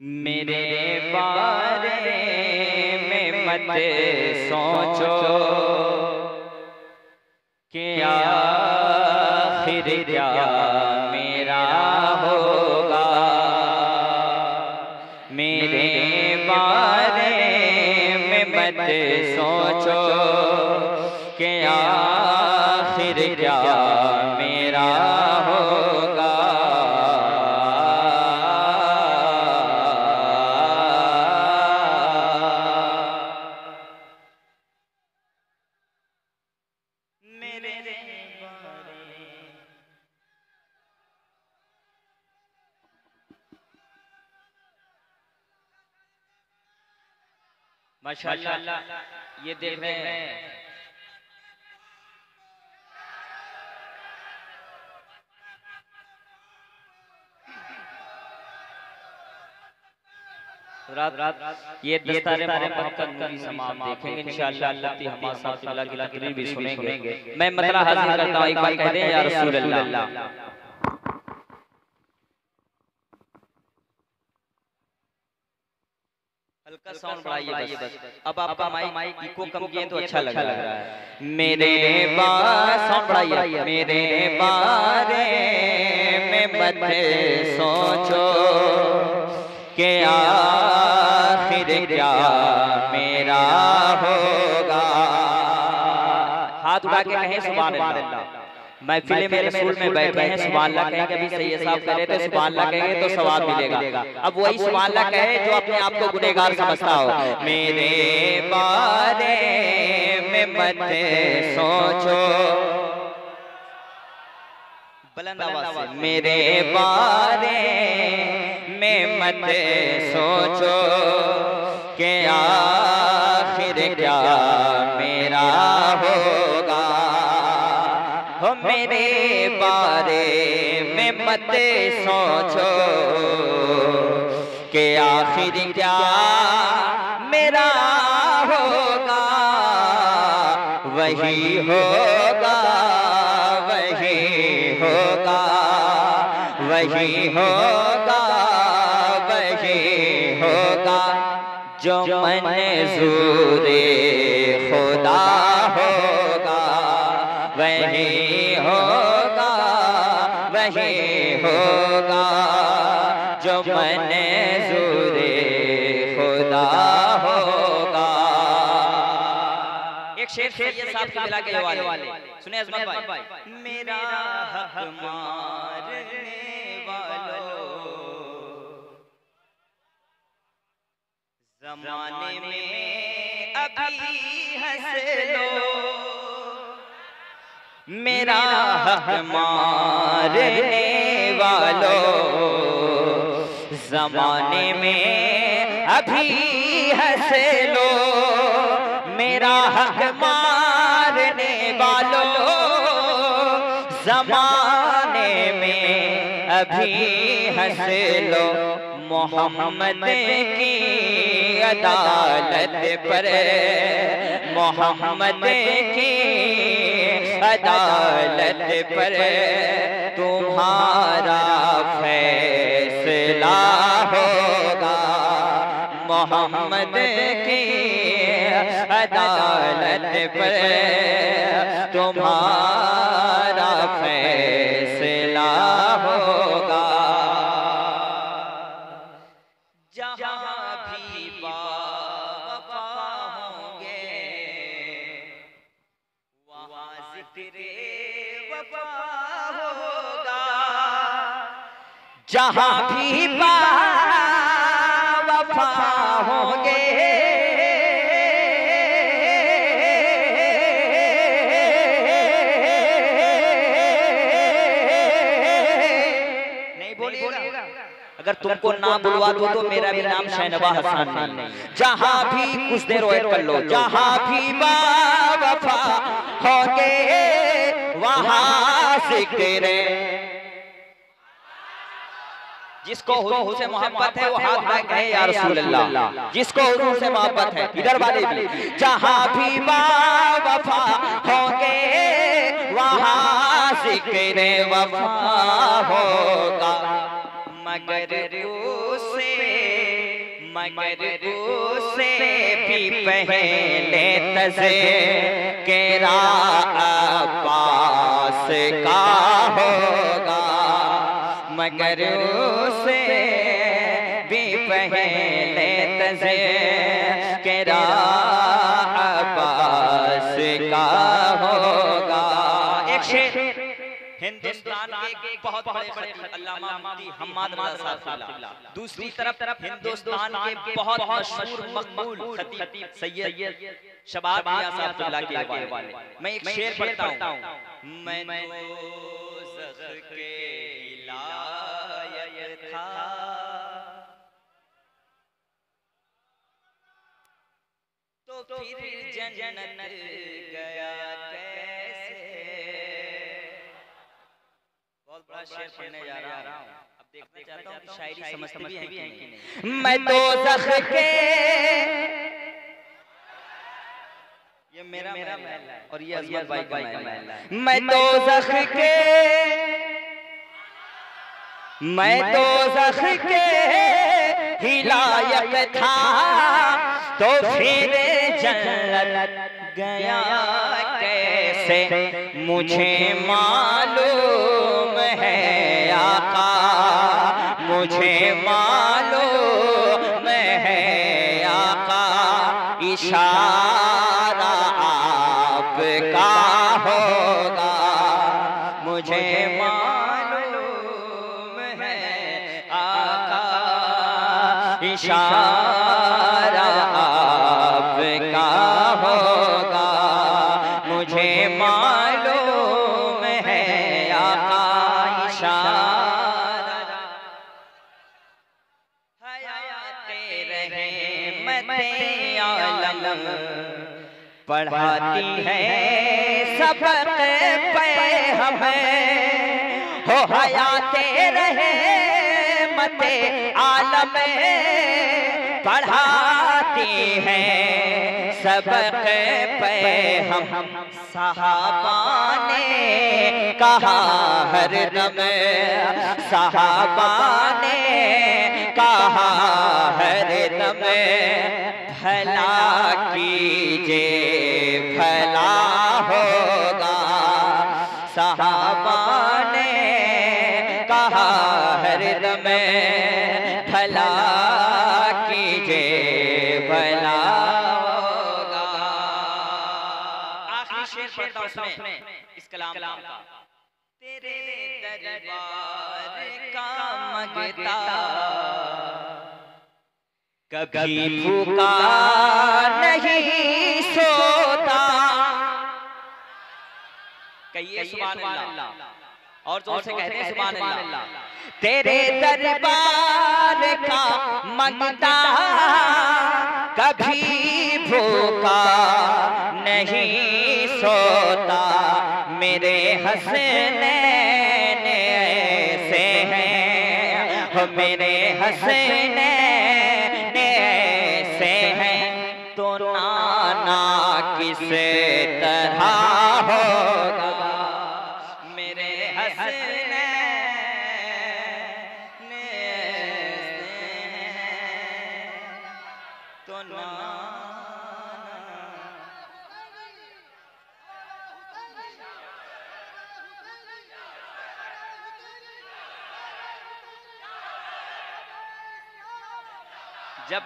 मेरे बारे में मत सोचो कि आखिर क्या मेरा होगा। मेरे बारे में मत सोचो कि आखिर क्या मेरा होगा। माशाअल्लाह ये देख रहे हैं रात ये दस्तारे मोहब्बत का नूरी समा देखेंगे इंशाअल्लाह। अल्लाह हमारे साथ अल्लाह की तकरीर भी सुनेंगे। मैं मतला हाजिर करता हूं, एक बार कह दें या रसूल अल्लाह। हल्का साउंड बढ़ाइए बस। अब आपका माइक इको कम किए तो अच्छा लग रहा है। मेरे बारे साउंड बढ़ाइए। मेरे बारे में मत सोचो कि आखिर क्या मेरा होगा। हाथ उठा के कहें सुभान अल्लाह। महफिल में रसूल में बैठे हैं, सुभान अल्लाह कहेंगे भी सही साहब करे तो सुभान अल्लाह कहेंगे तो सवाब मिलेगा। अब वही सुभान अल्लाह कहे जो अपने आप को गुनहगार समझता हो। मेरे बारे में मत सोचो, बुलंद आवाज से, मेरे बारे में मत सोचो कि आखिर क्या मेरा होगा। हो मेरे बारे में मत सोचो कि आखिर क्या मेरा होगा। वही होगा, वही होगा, वही होगा, वही होगा जो मंज़ूरे खुदा होगा। वही होगा, वही होगा जो मंज़ूरे खुदा होगा। एक शेर सैयद साहब की मिला के वाले सुने अजमत भाई। मेरा हक मारने वालों ज़माने में अभी हंस लो। मेरा हक मारने वालों ज़माने में अभी हंस लो। मेरा हक मारने वालों ज़माने में अभी हंस लो। मोहम्मद की अदालत पर, मोहम्मद की अदालत पर तुम्हारा फैसला होगा। मोहम्मद की अदालत पर तुम्हारा फैसला होगा। जहाँ भी वफा होंगे वहाँ ज़िक्रे वफा होगा। जहाँ भी वफा होंगे नहीं बोलिएगा। अगर तुमको ना बुलवा दो तो मेरा भी नाम शहनवा हसन नहीं। जहाँ भी कुछ देर वेट कर लो। जहाँ भी वफा होंगे वहाँ ज़िक्र। जिसको हुजूर से मोहब्बत है वो हाथ उठा के कहे या रसूल अल्लाह। जिसको हुजूर से मोहब्बत है इधर वाले भी। जहाँ भी वफा होंगे वहाँ ज़िक्र वफा होगा। मगर उसे मगर उसे भी पहले तज़किरा अब्बास का होगा, मगर उसे भी पहले तज़किरा अब्बास का होगा। एक शेर हिंदुस्तान के बहुत बड़े अल्लामा मुफ्ती हम्माद रज़ा साहब, दूसरी तरफ हिंदुस्तान के बहुत मशहूर मकबूल खतीब सैयद शबाब मियां साहब के हवाले मैं एक शेर पढ़ता हूं। मैं दोज़ख के लायक था तो फिर जन्नत गया कैसे। बहुत बड़ा शेर पढ़ने जा रहा हूं, अब देखना चाहता हूं कि शायरी समझते भी हैं कि नहीं। मैं दोज़ख के, ये मेरा महल है और ये अज़मत भाई का महल है। मैं दोज़ख के ही लायक था तो फिर जन्नत गया कैसे। मुझे मालूम है आका, मुझे मालूम है आका, इशारा आपका होगा। मुझे मालूम है आका, इशारा आपका होगा। मुझे मालूम है आका, इशारा हयाते रहे मते आलम पढ़ाती है सबक पे हमें हो। हयाते रहे मते आलम पढ़ाती है सबक पे हम। सहाबा ने कहा हरदम, सहाबा ने कहा हरदम, भला कीजिए भला होगा। सहाबा ने कहा हरदम, भला कीजिए भला होगा। आखिरी शेर पढ़ता हूं उसमें इस कलाम का। तेरे दरबार का मगता कभी भूखा नहीं सोता। कहिए सुभान अल्लाह और जोर से कहते हैं सुभान अल्लाह। तेरे दरबार का मंगता कभी भूखा नहीं सोता। मेरे हसनैन ऐसे हैं हो, मेरे हसनैन ऐसे हैं तो नाना किस तरह होगा। मेरे हसनैन तो नाना। जब